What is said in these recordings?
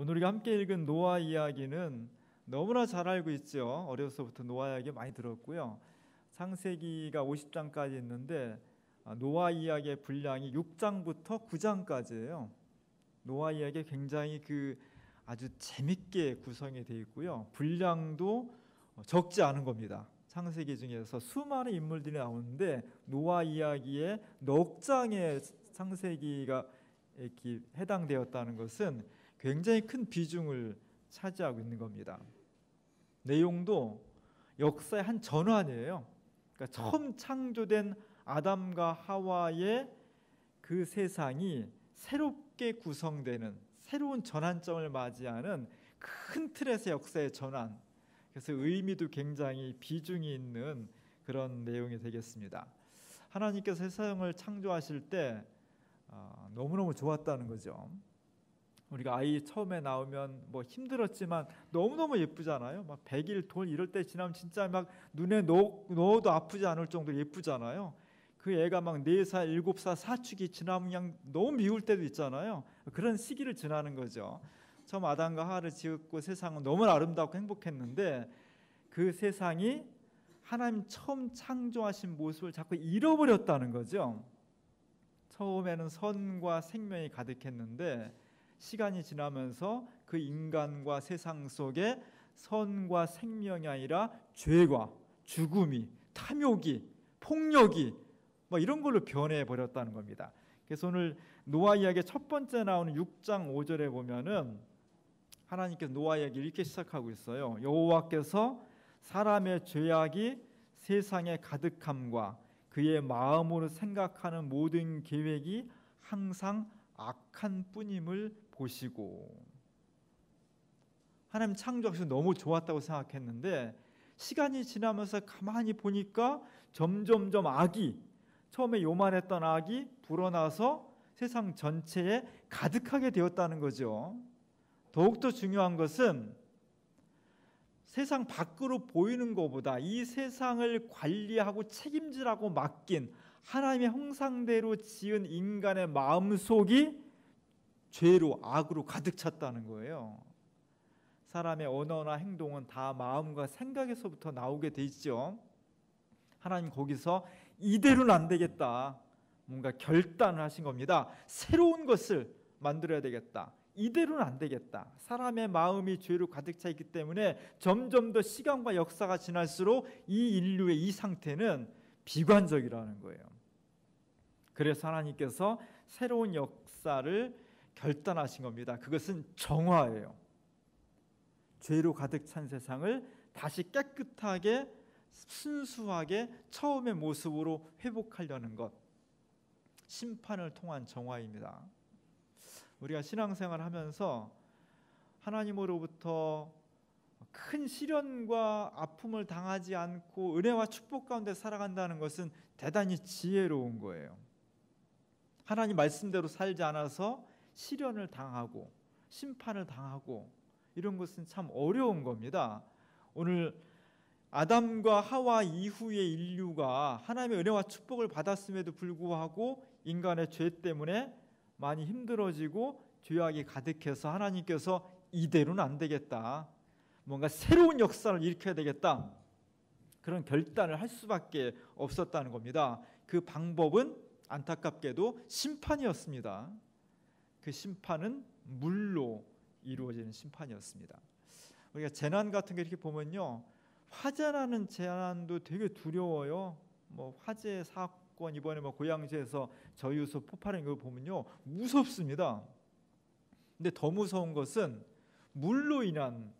오늘 우리가 함께 읽은 노아 이야기는 너무나 잘 알고 있죠. 어려서부터 노아 이야기 많이 들었고요. 창세기가 50장까지 있는데 노아 이야기의 분량이 6장부터 9장까지예요. 노아 이야기 굉장히 아주 재밌게 구성이 되어 있고요. 분량도 적지 않은 겁니다. 창세기 중에서 수많은 인물들이 나오는데 노아 이야기의 넉 장의 창세기가 이렇게 해당되었다는 것은 굉장히 큰 비중을 차지하고 있는 겁니다. 내용도 역사의 한 전환이에요. 그러니까 처음 창조된 아담과 하와의 그 세상이 새롭게 구성되는 새로운 전환점을 맞이하는 큰 틀에서 역사의 전환. 그래서 의미도 굉장히 비중이 있는 그런 내용이 되겠습니다. 하나님께서 세상을 창조하실 때 너무너무 좋았다는 거죠. 우리가 아이 처음에 나오면 뭐 힘들었지만 너무너무 예쁘잖아요. 막 100일 돌 이럴 때 지나면 진짜 막 눈에 넣어도 아프지 않을 정도로 예쁘잖아요. 그 애가 막 4살, 7살 사춘기 지나면 그냥 너무 미울 때도 있잖아요. 그런 시기를 지나는 거죠. 처음 아담과 하와를 지었고 세상은 너무 아름답고 행복했는데 그 세상이 하나님 처음 창조하신 모습을 자꾸 잃어버렸다는 거죠. 처음에는 선과 생명이 가득했는데 시간이 지나면서 그 인간과 세상 속에 선과 생명이 아니라 죄와 죽음이, 탐욕이, 폭력이 뭐 이런 걸로 변해버렸다는 겁니다. 그래서 오늘 노아 이야기의 첫 번째 나오는 6장 5절에 보면은 하나님께서 노아 이야기를 이렇게 시작하고 있어요. 여호와께서 사람의 죄악이 세상에 가득함과 그의 마음으로 생각하는 모든 계획이 항상 악한 뿐임을 보시고. 하나님 창조하셔서 너무 좋았다고 생각했는데 시간이 지나면서 가만히 보니까 점점점 악이, 처음에 요만했던 악이 불어나서 세상 전체에 가득하게 되었다는 거죠. 더욱더 중요한 것은 세상 밖으로 보이는 것보다 이 세상을 관리하고 책임지라고 맡긴 하나님의 형상대로 지은 인간의 마음속이 죄로, 악으로 가득 찼다는 거예요. 사람의 언어나 행동은 다 마음과 생각에서부터 나오게 되죠. 하나님 거기서 이대로는 안 되겠다, 뭔가 결단을 하신 겁니다. 새로운 것을 만들어야 되겠다. 이대로는 안 되겠다. 사람의 마음이 죄로 가득 차 있기 때문에 점점 더 시간과 역사가 지날수록 이 인류의 이 상태는 비관적이라는 거예요. 그래서 하나님께서 새로운 역사를 결단하신 겁니다. 그것은 정화예요. 죄로 가득 찬 세상을 다시 깨끗하게 순수하게 처음의 모습으로 회복하려는 것, 심판을 통한 정화입니다. 우리가 신앙생활을 하면서 하나님으로부터 큰 시련과 아픔을 당하지 않고 은혜와 축복 가운데 살아간다는 것은 대단히 지혜로운 거예요. 하나님 말씀대로 살지 않아서 시련을 당하고 심판을 당하고 이런 것은 참 어려운 겁니다. 오늘 아담과 하와 이후의 인류가 하나님의 은혜와 축복을 받았음에도 불구하고 인간의 죄 때문에 많이 힘들어지고 죄악이 가득해서 하나님께서 이대로는 안 되겠다, 뭔가 새로운 역사를 일으켜야 되겠다, 그런 결단을 할 수밖에 없었다는 겁니다. 그 방법은 안타깝게도 심판이었습니다. 그 심판은 물로 이루어지는 심판이었습니다. 우리가 재난 같은 게 이렇게 보면요, 화재라는 재난도 되게 두려워요. 뭐 화재 사건, 이번에 뭐 고양시에서 저유소 폭발한 거 보면요 무섭습니다. 근데 더 무서운 것은 물로 인한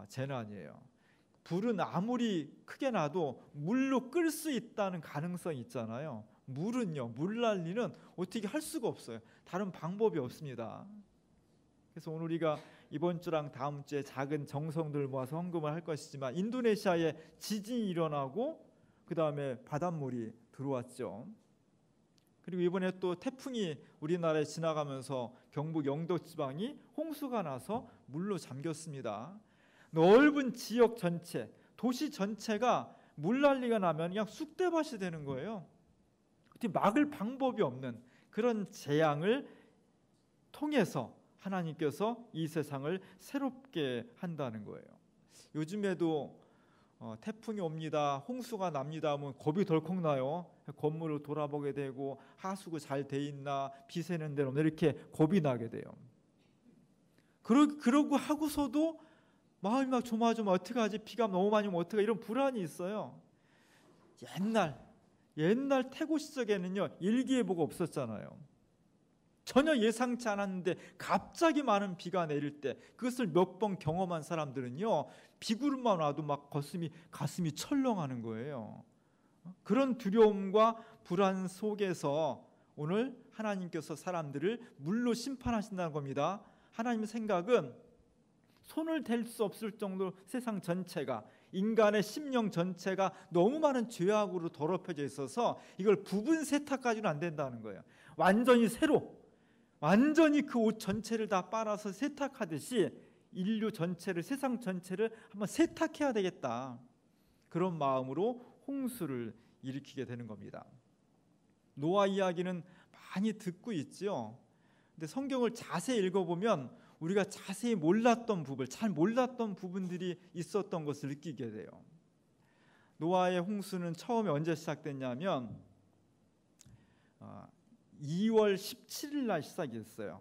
재난이에요. 불은 아무리 크게 나도 물로 끌 수 있다는 가능성이 있잖아요. 물은요, 물난리는 어떻게 할 수가 없어요. 다른 방법이 없습니다. 그래서 오늘 우리가 이번 주랑 다음 주에 작은 정성들 모아서 헌금을 할 것이지만 인도네시아에 지진이 일어나고 그 다음에 바닷물이 들어왔죠. 그리고 이번에 또 태풍이 우리나라에 지나가면서 경북 영도 지방이 홍수가 나서 물로 잠겼습니다. 넓은 지역 전체, 도시 전체가 물난리가 나면 그냥 쑥대밭이 되는 거예요. 어떻게 막을 방법이 없는 그런 재앙을 통해서 하나님께서 이 세상을 새롭게 한다는 거예요. 요즘에도 태풍이 옵니다, 홍수가 납니다 하면 겁이 덜컥 나요. 건물을 돌아보게 되고 하수구 잘 돼 있나, 비 새는 데는 이렇게 겁이 나게 돼요. 그러고 하고서도 마음이 막 조마조마, 어떡하지, 비가 너무 많이 오면 어떡하, 이런 불안이 있어요. 옛날 태고 시절에는요, 일기예보가 없었잖아요. 전혀 예상치 않았는데 갑자기 많은 비가 내릴 때, 그것을 몇 번 경험한 사람들은요, 비구름만 와도 막 가슴이 철렁하는 거예요. 그런 두려움과 불안 속에서 오늘 하나님께서 사람들을 물로 심판하신다는 겁니다. 하나님의 생각은 손을 댈 수 없을 정도로 세상 전체가, 인간의 심령 전체가 너무 많은 죄악으로 더럽혀져 있어서 이걸 부분 세탁까지는 안 된다는 거예요. 완전히 그 옷 전체를 다 빨아서 세탁하듯이 인류 전체를, 세상 전체를 한번 세탁해야 되겠다, 그런 마음으로 홍수를 일으키게 되는 겁니다. 노아 이야기는 많이 듣고 있죠. 근데 성경을 자세히 읽어보면 우리가 자세히 잘 몰랐던 부분들이 있었던 것을 느끼게 돼요. 노아의 홍수는 처음에 언제 시작됐냐면 2월 17일 날 시작이 됐어요.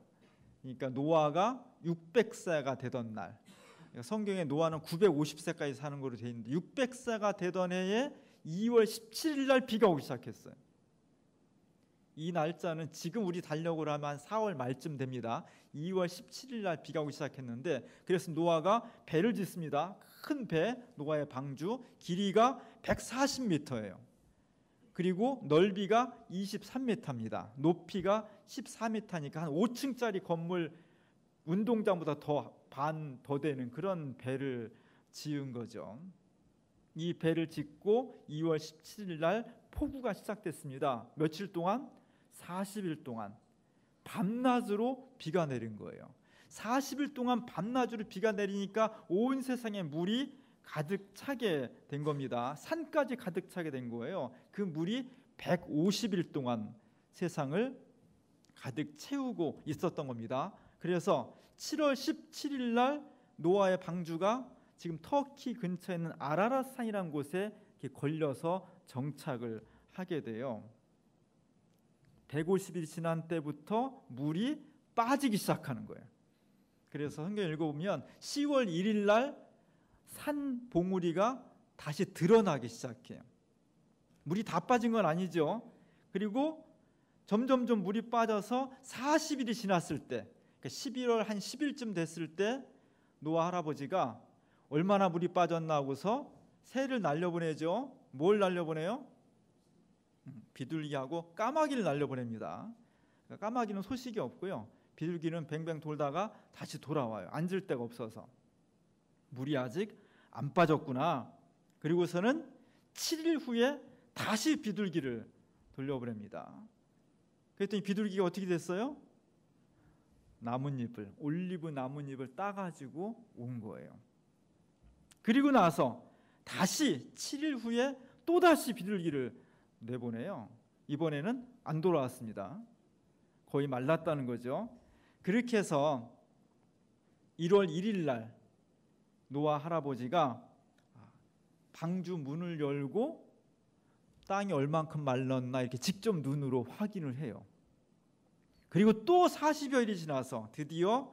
그러니까 노아가 600세가 되던 날, 성경에 노아는 950세까지 사는 걸로 되어 있는데 600세가 되던 해에 2월 17일 날 비가 오기 시작했어요. 이 날짜는 지금 우리 달력으로 하면 한 4월 말쯤 됩니다. 2월 17일 날 비가 오기 시작했는데, 그래서 노아가 배를 짓습니다. 큰 배, 노아의 방주, 길이가 140m예요. 그리고 넓이가 23m입니다. 높이가 14m니까 한 5층짜리 건물 운동장보다 반 더 되는 그런 배를 지은 거죠. 이 배를 짓고 2월 17일 날 폭우가 시작됐습니다. 며칠 동안? 40일 동안 밤낮으로 비가 내린 거예요. 40일 동안 밤낮으로 비가 내리니까 온 세상에 물이 가득 차게 된 겁니다. 산까지 가득 차게 된 거예요. 그 물이 150일 동안 세상을 가득 채우고 있었던 겁니다. 그래서 7월 17일 날 노아의 방주가 지금 터키 근처에 있는 아라랏산이라는 곳에 걸려서 정착을 하게 돼요. 150일 지난 때부터 물이 빠지기 시작하는 거예요. 그래서 성경 읽어보면 10월 1일 날 산 봉우리가 다시 드러나기 시작해요. 물이 다 빠진 건 아니죠. 그리고 점점점 물이 빠져서 40일이 지났을 때, 그러니까 11월 한 10일쯤 됐을 때 노아 할아버지가 얼마나 물이 빠졌나 하고서 새를 날려보내죠. 뭘 날려보내요? 비둘기하고 까마귀를 날려보냅니다. 그러니까 까마귀는 소식이 없고요, 비둘기는 뱅뱅 돌다가 다시 돌아와요. 앉을 데가 없어서. 물이 아직 안 빠졌구나. 그리고서는 7일 후에 다시 비둘기를 돌려보냅니다. 그랬더니 비둘기가 어떻게 됐어요? 올리브 나뭇잎을 따가지고 온 거예요. 그리고 나서 다시 7일 후에 또다시 비둘기를 내보내요. 이번에는 안 돌아왔습니다. 거의 말랐다는 거죠. 그렇게 해서 1월 1일 날 노아 할아버지가 방주 문을 열고 땅이 얼만큼 말랐나 이렇게 직접 눈으로 확인을 해요. 그리고 또 40여일이 지나서 드디어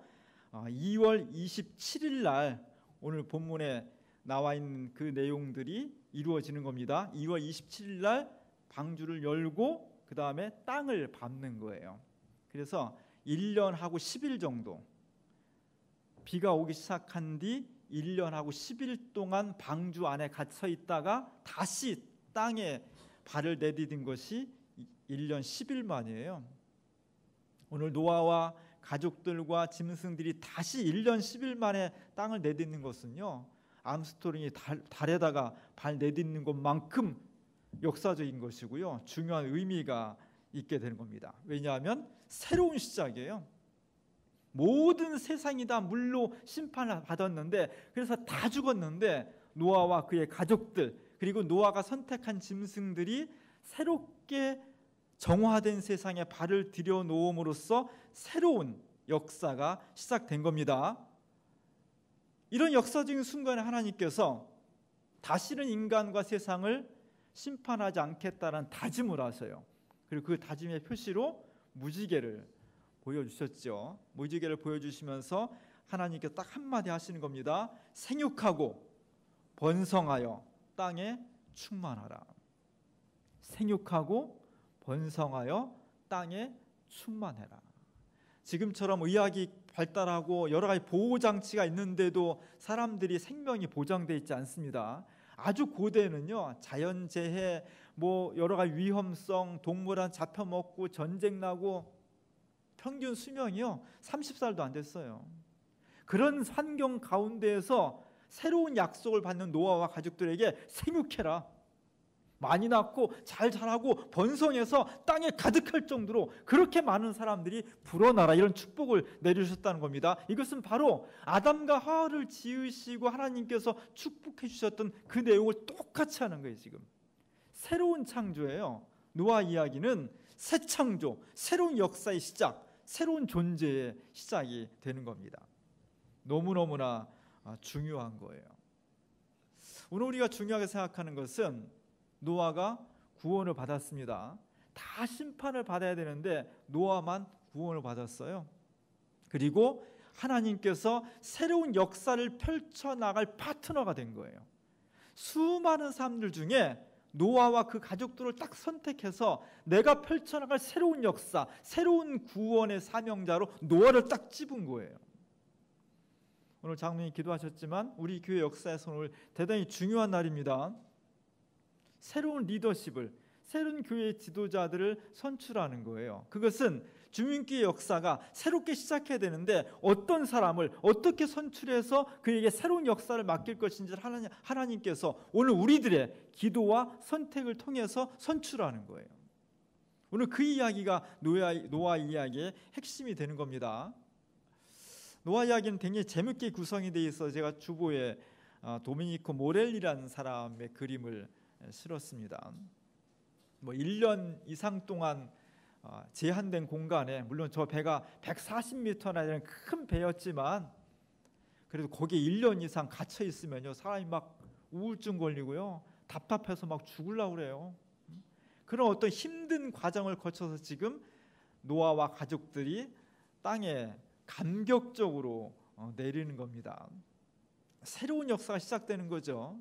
2월 27일 날 오늘 본문에 나와 있는 그 내용들이 이루어지는 겁니다. 2월 27일 날 방주를 열고 그 다음에 땅을 밟는 거예요. 그래서 1년하고 10일 정도, 비가 오기 시작한 뒤 1년하고 10일 동안 방주 안에 갇혀 있다가 다시 땅에 발을 내디딘 것이 1년 10일 만이에요. 오늘 노아와 가족들과 짐승들이 다시 1년 10일 만에 땅을 내딛는 것은요, 암스트롱이 달에다가 발 내딛는 것만큼 역사적인 것이고요, 중요한 의미가 있게 되는 겁니다. 왜냐하면 새로운 시작이에요. 모든 세상이 다 물로 심판을 받았는데, 그래서 다 죽었는데 노아와 그의 가족들, 그리고 노아가 선택한 짐승들이 새롭게 정화된 세상에 발을 들여놓음으로써 새로운 역사가 시작된 겁니다. 이런 역사적인 순간에 하나님께서 다시는 인간과 세상을 심판하지 않겠다는 다짐을 하셔요. 그리고 그 다짐의 표시로 무지개를 보여주셨죠. 무지개를 보여주시면서 하나님께서 딱 한마디 하시는 겁니다. 생육하고 번성하여 땅에 충만하라. 생육하고 번성하여 땅에 충만해라. 지금처럼 의학이 발달하고 여러 가지 보호장치가 있는데도 사람들이 생명이 보장되어 있지 않습니다. 아주 고대는요, 자연재해, 여러 가지 위험성, 동물한 잡혀먹고 전쟁 나고 평균 수명이요 30살도 안 됐어요. 그런 환경 가운데에서 새로운 약속을 받는 노아와 가족들에게 생육해라, 많이 낳고 잘 자라고 번성해서 땅에 가득할 정도로 그렇게 많은 사람들이 불어나라, 이런 축복을 내리셨다는 겁니다. 이것은 바로 아담과 하와를 지으시고 하나님께서 축복해 주셨던 그 내용을 똑같이 하는 거예요. 지금 새로운 창조예요. 노아 이야기는 새 창조, 새로운 역사의 시작, 새로운 존재의 시작이 되는 겁니다. 너무너무나 중요한 거예요. 오늘 우리가 중요하게 생각하는 것은 노아가 구원을 받았습니다. 다 심판을 받아야 되는데 노아만 구원을 받았어요. 그리고 하나님께서 새로운 역사를 펼쳐나갈 파트너가 된 거예요. 수많은 사람들 중에 노아와 그 가족들을 딱 선택해서 내가 펼쳐나갈 새로운 역사, 새로운 구원의 사명자로 노아를 딱 집은 거예요. 오늘 장로님이 기도하셨지만 우리 교회 역사에서 오늘 대단히 중요한 날입니다. 새로운 리더십을, 새로운 교회 지도자들을 선출하는 거예요. 그것은 주민교회 역사가 새롭게 시작해야 되는데 어떤 사람을 어떻게 선출해서 그에게 새로운 역사를 맡길 것인지 하나님께서 오늘 우리들의 기도와 선택을 통해서 선출하는 거예요. 오늘 그 이야기가 노아 이야기의 핵심이 되는 겁니다. 노아 이야기는 굉장히 재밌게 구성이 되어 있어 제가 주보에 도미니코 모렐리라는 사람의 그림을 실었습니다. 1년 이상 동안 제한된 공간에, 물론 저 배가 140m나 되는 큰 배였지만 그래도 거기에 1년 이상 갇혀 있으면요 사람이 막 우울증 걸리고요 답답해서 막 죽으려고 그래요. 그런 어떤 힘든 과정을 거쳐서 지금 노아와 가족들이 땅에 감격적으로 내리는 겁니다. 새로운 역사가 시작되는 거죠.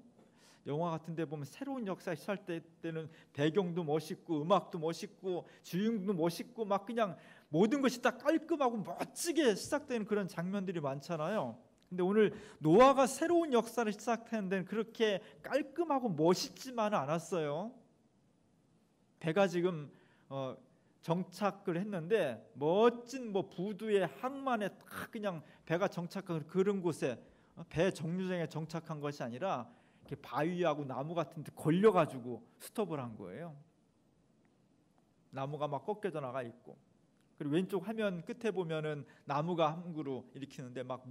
영화 같은 데 보면 새로운 역사 시작될 때는 배경도 멋있고 음악도 멋있고 주인공도 멋있고 막 그냥 모든 것이 다 깔끔하고 멋지게 시작되는 그런 장면들이 많잖아요. 근데 오늘 노아가 새로운 역사를 시작하는 데는 그렇게 깔끔하고 멋있지만은 않았어요. 배가 지금 정착을 했는데 멋진 부두의 항만에 딱 그냥 배가 정착한 그런 곳에 배 정류장에 정착한 것이 아니라 이렇게 바위하고 나무 같은 데 걸려가지고 스톱을 한 거예요. 나무가 막 꺾여져 나가 있고, 그리고 왼쪽 화면 끝에 보면은 나무가 한 그루 일으키는데 막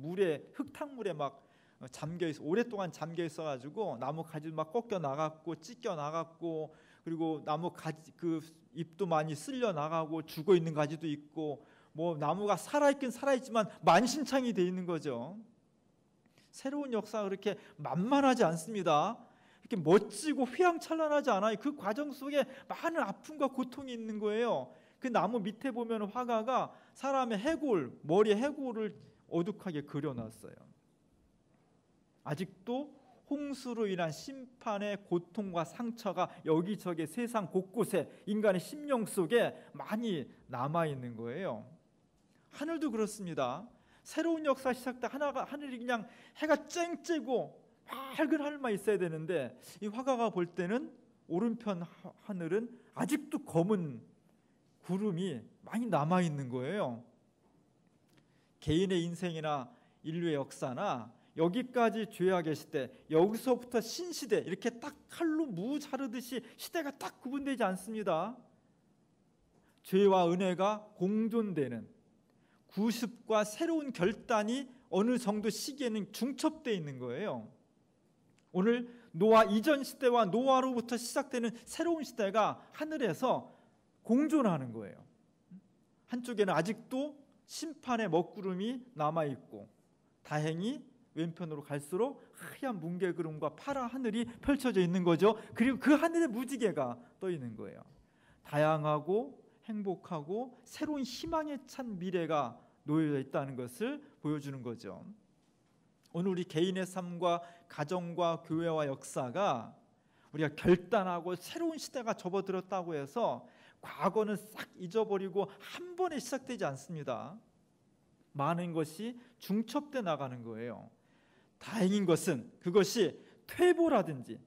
흙탕물에 막 잠겨 있어, 오랫동안 잠겨 있어가지고 나무 가지 막 꺾여 나갔고 찢겨 나갔고, 그리고 나무 가지 그 잎도 많이 쓸려 나가고 죽어 있는 가지도 있고, 나무가 살아있긴 살아있지만 만신창이 돼 있는 거죠. 새로운 역사가 그렇게 만만하지 않습니다. 이렇게 멋지고 휘황찬란하지 않아요. 그 과정 속에 많은 아픔과 고통이 있는 거예요. 그 나무 밑에 보면 화가가 사람의 머리에 해골을 어둑하게 그려놨어요. 아직도 홍수로 인한 심판의 고통과 상처가 여기저기 세상 곳곳에 인간의 심령 속에 많이 남아있는 거예요. 하늘도 그렇습니다. 새로운 역사 시작 때 하늘이 그냥 해가 쨍쨍고 밝은 하늘만 있어야 되는데 이 화가가 볼 때는 오른편 하늘은 아직도 검은 구름이 많이 남아있는 거예요. 개인의 인생이나 인류의 역사나 여기까지 죄악의 시대, 여기서부터 신시대, 이렇게 딱 칼로 무 자르듯이 시대가 딱 구분되지 않습니다. 죄와 은혜가 공존되는 구습과 새로운 결단이 어느 정도 시기에는 중첩되어 있는 거예요. 오늘 노아 이전 시대와 노아로부터 시작되는 새로운 시대가 하늘에서 공존하는 거예요. 한쪽에는 아직도 심판의 먹구름이 남아있고 다행히 왼편으로 갈수록 하얀 뭉게구름과 파란 하늘이 펼쳐져 있는 거죠. 그리고 그 하늘에 무지개가 떠 있는 거예요. 다양하고 행복하고 새로운 희망에 찬 미래가 놓여져 있다는 것을 보여주는 거죠. 오늘 우리 개인의 삶과 가정과 교회와 역사가 우리가 결단하고 새로운 시대가 접어들었다고 해서 과거는 싹 잊어버리고 한 번에 시작되지 않습니다. 많은 것이 중첩돼 나가는 거예요. 다행인 것은 그것이 퇴보라든지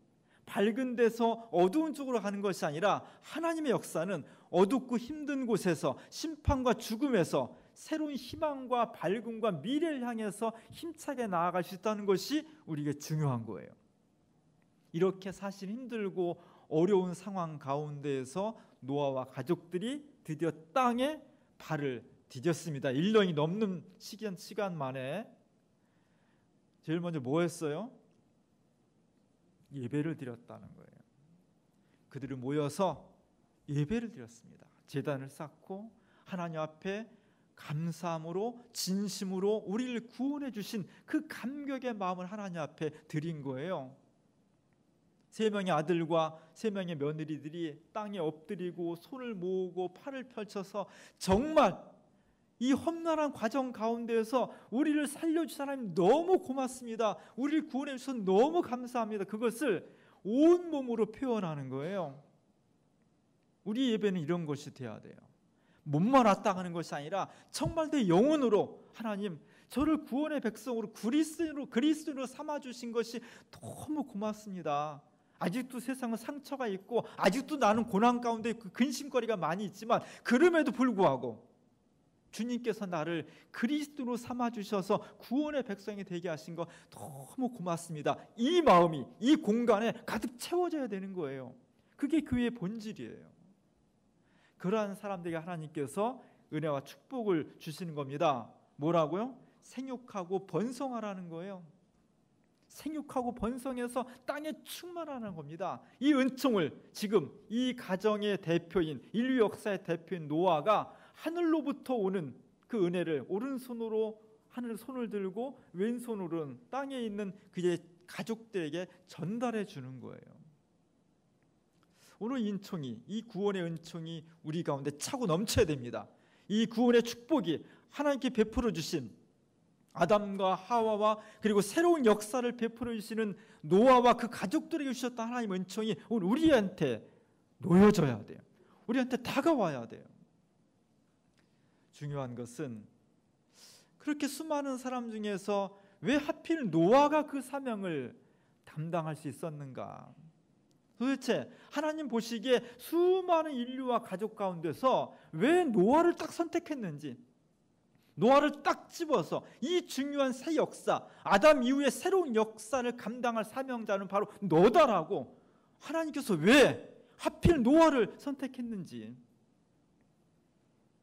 밝은 데서 어두운 쪽으로 가는 것이 아니라 하나님의 역사는 어둡고 힘든 곳에서 심판과 죽음에서 새로운 희망과 밝음과 미래를 향해서 힘차게 나아갈 수 있다는 것이 우리에게 중요한 거예요. 이렇게 사실 힘들고 어려운 상황 가운데에서 노아와 가족들이 드디어 땅에 발을 디뎠습니다. 1년이 넘는 시간 만에 제일 먼저 뭐 했어요? 예배를 드렸다는 거예요. 그들이 모여서 예배를 드렸습니다. 제단을 쌓고 하나님 앞에 감사함으로 진심으로 우리를 구원해 주신 그 감격의 마음을 하나님 앞에 드린 거예요. 3명의 아들과 3명의 며느리들이 땅에 엎드리고 손을 모으고 팔을 펼쳐서 정말 이 험난한 과정 가운데에서 우리를 살려주신 하나님 너무 고맙습니다. 우리를 구원해 주셔서 너무 감사합니다. 그것을 온몸으로 표현하는 거예요. 우리 예배는 이런 것이 돼야 돼요. 몸만 왔다 가는 것이 아니라 정말 내 영혼으로 하나님 저를 구원의 백성으로 그리스도로 삼아주신 것이 너무 고맙습니다. 아직도 세상은 상처가 있고 아직도 나는 고난 가운데 그 근심거리가 많이 있지만 그럼에도 불구하고 주님께서 나를 그리스도로 삼아주셔서 구원의 백성이 되게 하신 거 너무 고맙습니다. 이 마음이 이 공간에 가득 채워져야 되는 거예요. 그게 교회의 본질이에요. 그러한 사람들에게 하나님께서 은혜와 축복을 주시는 겁니다. 뭐라고요? 생육하고 번성하라는 거예요. 생육하고 번성해서 땅에 충만하는 겁니다. 이 은총을 지금 이 가정의 대표인 인류 역사의 대표인 노아가 하늘로부터 오는 그 은혜를 오른손으로 하늘 손을 들고 왼손으로는 땅에 있는 그의 가족들에게 전달해 주는 거예요. 오늘 이 구원의 은총이 우리 가운데 차고 넘쳐야 됩니다. 이 구원의 축복이 하나님께 베풀어 주신 아담과 하와와 그리고 새로운 역사를 베풀어 주시는 노아와 그 가족들에게 주셨던 하나님의 은총이 오늘 우리한테 놓여져야 돼요. 우리한테 다가와야 돼요. 중요한 것은 그렇게 수많은 사람 중에서 왜 하필 노아가 그 사명을 담당할 수 있었는가? 도대체 하나님 보시기에 수많은 인류와 가족 가운데서 왜 노아를 딱 선택했는지, 노아를 딱 집어서 이 중요한 새 역사, 아담 이후의 새로운 역사를 감당할 사명자는 바로 너다라고 하나님께서 왜 하필 노아를 선택했는지,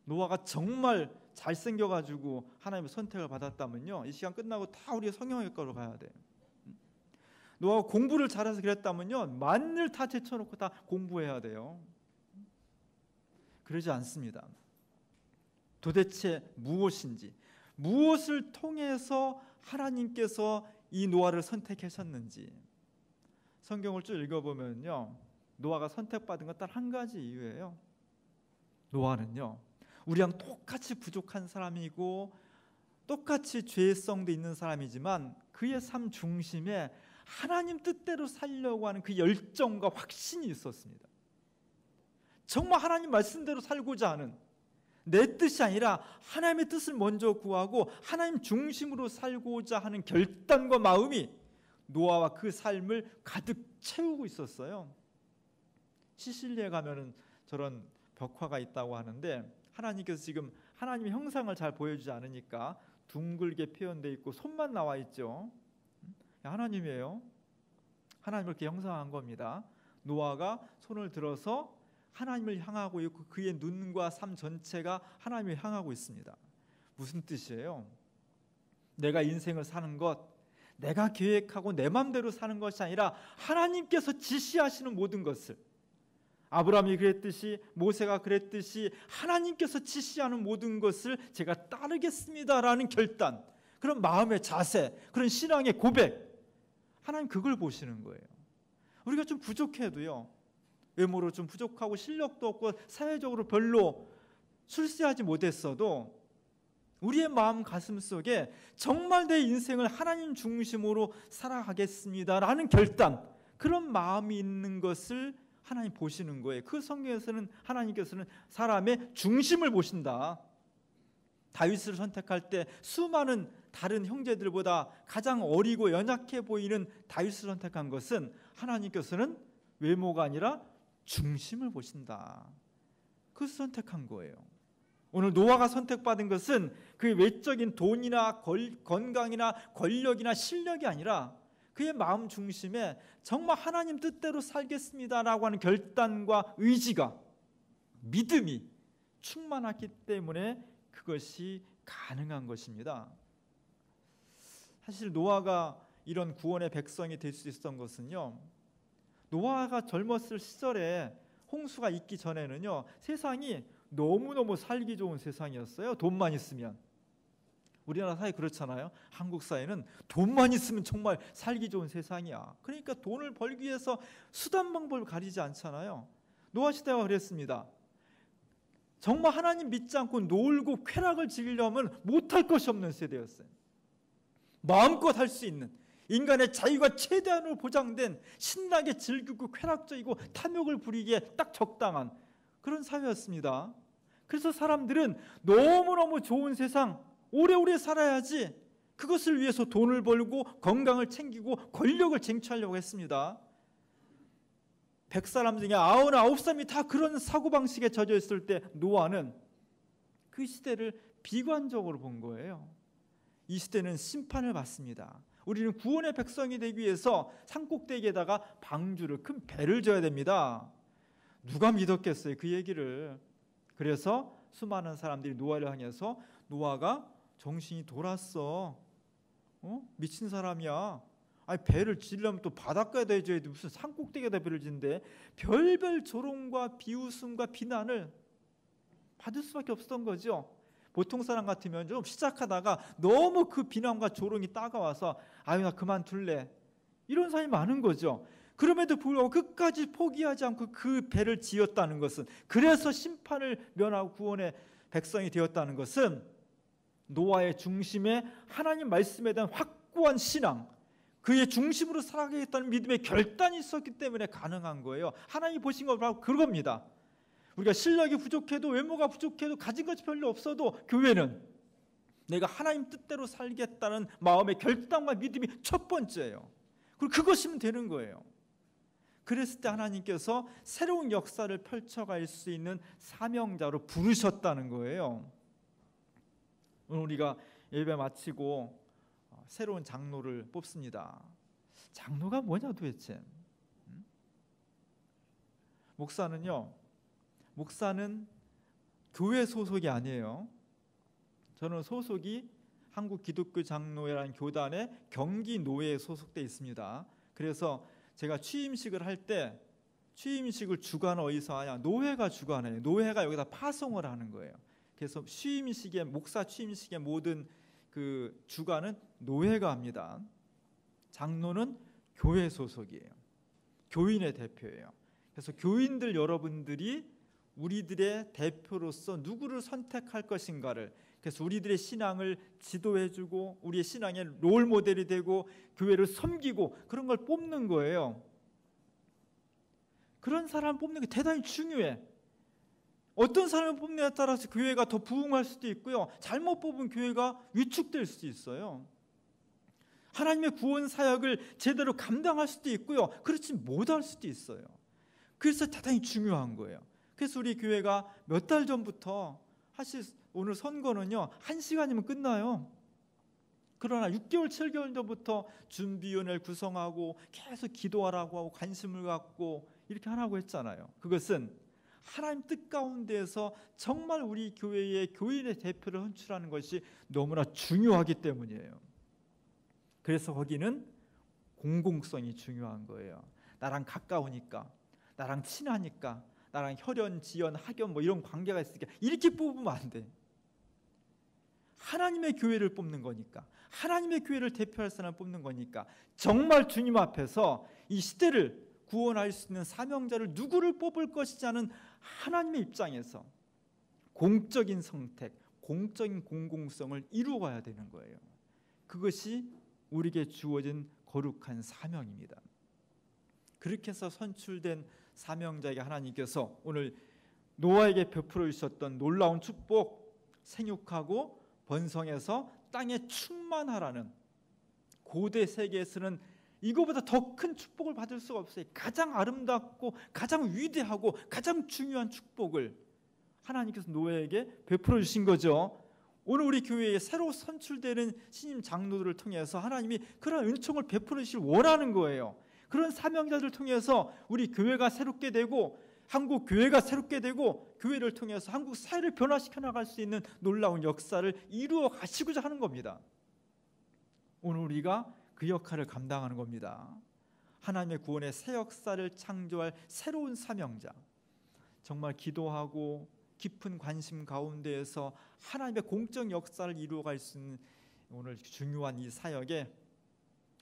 노아가 정말 잘생겨가지고 하나님의 선택을 받았다면요, 이 시간 끝나고 다 우리 성경학과로 가야 돼요. 노아가 공부를 잘해서 그랬다면요, 만일 다 제쳐놓고 다 공부해야 돼요. 그러지 않습니다. 도대체 무엇인지, 무엇을 통해서 하나님께서 이 노아를 선택하셨는지 성경을 쭉 읽어보면요, 노아가 선택받은 건 딱 한 가지 이유예요. 노아는요, 우리랑 똑같이 부족한 사람이고 똑같이 죄성도 있는 사람이지만 그의 삶 중심에 하나님 뜻대로 살려고 하는 그 열정과 확신이 있었습니다. 정말 하나님 말씀대로 살고자 하는, 내 뜻이 아니라 하나님의 뜻을 먼저 구하고 하나님 중심으로 살고자 하는 결단과 마음이 노아와 그 삶을 가득 채우고 있었어요. 시실리에 가면은 저런 벽화가 있다고 하는데 하나님께서 지금 하나님의 형상을 잘 보여주지 않으니까 둥글게 표현되어 있고 손만 나와 있죠. 하나님이에요. 하나님을 이렇게 형상한 겁니다. 노아가 손을 들어서 하나님을 향하고 있고 그의 눈과 삶 전체가 하나님을 향하고 있습니다. 무슨 뜻이에요? 내가 인생을 사는 것, 내가 계획하고 내 마음대로 사는 것이 아니라 하나님께서 지시하시는 모든 것을, 아브라함이 그랬듯이, 모세가 그랬듯이 하나님께서 지시하는 모든 것을 제가 따르겠습니다라는 결단, 그런 마음의 자세, 그런 신앙의 고백, 하나님 그걸 보시는 거예요. 우리가 좀 부족해도요, 외모로 좀 부족하고 실력도 없고 사회적으로 별로 출세하지 못했어도 우리의 마음 가슴 속에 정말 내 인생을 하나님 중심으로 살아가겠습니다라는 결단, 그런 마음이 있는 것을 하나님 보시는 거예요. 그 성경에서는 하나님께서는 사람의 중심을 보신다. 다윗을 선택할 때 수많은 다른 형제들보다 가장 어리고 연약해 보이는 다윗을 선택한 것은 하나님께서는 외모가 아니라 중심을 보신다. 그래서 선택한 거예요. 오늘 노아가 선택받은 것은 그의 외적인 돈이나 건강이나 권력이나 실력이 아니라 그의 마음 중심에 정말 하나님 뜻대로 살겠습니다라고 하는 결단과 의지가, 믿음이 충만했기 때문에 그것이 가능한 것입니다. 사실 노아가 이런 구원의 백성이 될 수 있었던 것은요, 노아가 젊었을 시절에 홍수가 있기 전에는요, 세상이 너무너무 살기 좋은 세상이었어요. 돈만 있으면. 우리나라 사회 그렇잖아요. 한국 사회는 돈만 있으면 정말 살기 좋은 세상이야. 그러니까 돈을 벌기 위해서 수단 방법을 가리지 않잖아요. 노아 시대가 그랬습니다. 정말 하나님 믿지 않고 놀고 쾌락을 즐기려면 못할 것이 없는 세대였어요. 마음껏 할 수 있는, 인간의 자유가 최대한으로 보장된, 신나게 즐기고 쾌락적이고 탐욕을 부리기에 딱 적당한 그런 사회였습니다. 그래서 사람들은 너무너무 좋은 세상, 오래오래 살아야지, 그것을 위해서 돈을 벌고 건강을 챙기고 권력을 쟁취하려고 했습니다. 100사람 중에 99사람이 다 그런 사고방식에 젖어 있을 때 노아는 그 시대를 비관적으로 본 거예요. 이 시대는 심판을 받습니다. 우리는 구원의 백성이 되기 위해서 산꼭대기에다가 방주를, 큰 배를 져야 됩니다. 누가 믿었겠어요, 그 얘기를. 그래서 수많은 사람들이 노아를 향해서 노아가 정신이 돌았어, 미친 사람이야, 아니 배를 지으려면 또 바닷가에다 해줘야지 무슨 산꼭대기에다 배를 짓는데, 별별 조롱과 비웃음과 비난을 받을 수밖에 없었던 거죠. 보통 사람 같으면 좀 시작하다가 너무 그 비난과 조롱이 따가워서 아유 나 그만둘래, 이런 사람이 많은 거죠. 그럼에도 불구하고 끝까지 포기하지 않고 그 배를 지었다는 것은, 그래서 심판을 면하고 구원의 백성이 되었다는 것은 노아의 중심에 하나님 말씀에 대한 확고한 신앙, 그의 중심으로 살아가겠다는 믿음의 결단이 있었기 때문에 가능한 거예요. 하나님이 보신 건 바로 그겁니다. 우리가 실력이 부족해도, 외모가 부족해도, 가진 것이 별로 없어도 교회는 내가 하나님 뜻대로 살겠다는 마음의 결단과 믿음이 첫 번째예요. 그리고 그것이면 되는 거예요. 그랬을 때 하나님께서 새로운 역사를 펼쳐갈 수 있는 사명자로 부르셨다는 거예요. 오늘 우리가 예배 마치고 새로운 장로를 뽑습니다. 장로가 뭐냐 도대체? 목사는 교회 소속이 아니에요. 저는 소속이 한국기독교장로회라는 교단의 경기노회에 소속돼 있습니다. 그래서 제가 취임식을 할 때 취임식을 주관은 어디서 하냐? 노회가 주관해요. 노회가 여기다 파송을 하는 거예요. 그래서 목사 취임식의 모든 그 주관은 노회가 합니다. 장로는 교회 소속이에요. 교인의 대표예요. 그래서 교인들 여러분들이 우리들의 대표로서 누구를 선택할 것인가를, 그래서 우리들의 신앙을 지도해주고 우리의 신앙의 롤 모델이 되고 교회를 섬기고 그런 걸 뽑는 거예요. 그런 사람 뽑는 게 대단히 중요해. 어떤 사람을 뽑느냐에 따라서 교회가 더 부흥할 수도 있고요, 잘못 뽑은 교회가 위축될 수도 있어요. 하나님의 구원 사역을 제대로 감당할 수도 있고요, 그렇지 못할 수도 있어요. 그래서 대단히 중요한 거예요. 그래서 우리 교회가 몇 달 전부터 사실 오늘 선거는요 1시간이면 끝나요. 그러나 6개월 7개월 전부터 준비위원회를 구성하고 계속 기도하라고 하고 관심을 갖고 이렇게 하라고 했잖아요. 그것은 하나님 뜻 가운데에서 정말 우리 교회의 교인의 대표를 선출하는 것이 너무나 중요하기 때문이에요. 그래서 거기는 공공성이 중요한 거예요. 나랑 가까우니까, 나랑 친하니까, 나랑 혈연, 지연, 학연 뭐 이런 관계가 있으니까 이렇게 뽑으면 안 돼. 하나님의 교회를 뽑는 거니까, 하나님의 교회를 대표할 사람을 뽑는 거니까, 정말 주님 앞에서 이 시대를 구원할 수 있는 사명자를 누구를 뽑을 것이지 하는 하나님의 입장에서 공적인 선택, 공적인 공공성을 이루어가야 되는 거예요. 그것이 우리에게 주어진 거룩한 사명입니다. 그렇게 해서 선출된 사명자에게 하나님께서 오늘 노아에게 베풀어 주셨던 놀라운 축복, 생육하고 번성해서 땅에 충만하라는, 고대 세계에서는 이거보다 더 큰 축복을 받을 수가 없어요. 가장 아름답고 가장 위대하고 가장 중요한 축복을 하나님께서 노아에게 베풀어 주신 거죠. 오늘 우리 교회에 새로 선출되는 신임 장로들을 통해서 하나님이 그런 은총을 베풀어 주시길 원하는 거예요. 그런 사명자들을 통해서 우리 교회가 새롭게 되고, 한국 교회가 새롭게 되고, 교회를 통해서 한국 사회를 변화시켜 나갈 수 있는 놀라운 역사를 이루어 가시고자 하는 겁니다. 오늘 우리가 그 역할을 감당하는 겁니다. 하나님의 구원의 새 역사를 창조할 새로운 사명자, 정말 기도하고 깊은 관심 가운데에서 하나님의 공적 역사를 이루어갈 수 있는 오늘 중요한 이 사역에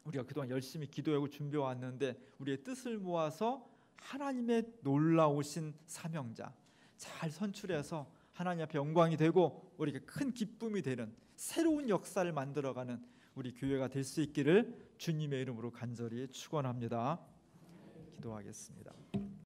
우리가 그동안 열심히 기도하고 준비해 왔는데, 우리의 뜻을 모아서 하나님의 놀라우신 사명자 잘 선출해서 하나님 앞에 영광이 되고 우리에게 큰 기쁨이 되는 새로운 역사를 만들어가는 우리 교회가 될 수 있기를 주님의 이름으로 간절히 축원합니다. 기도하겠습니다.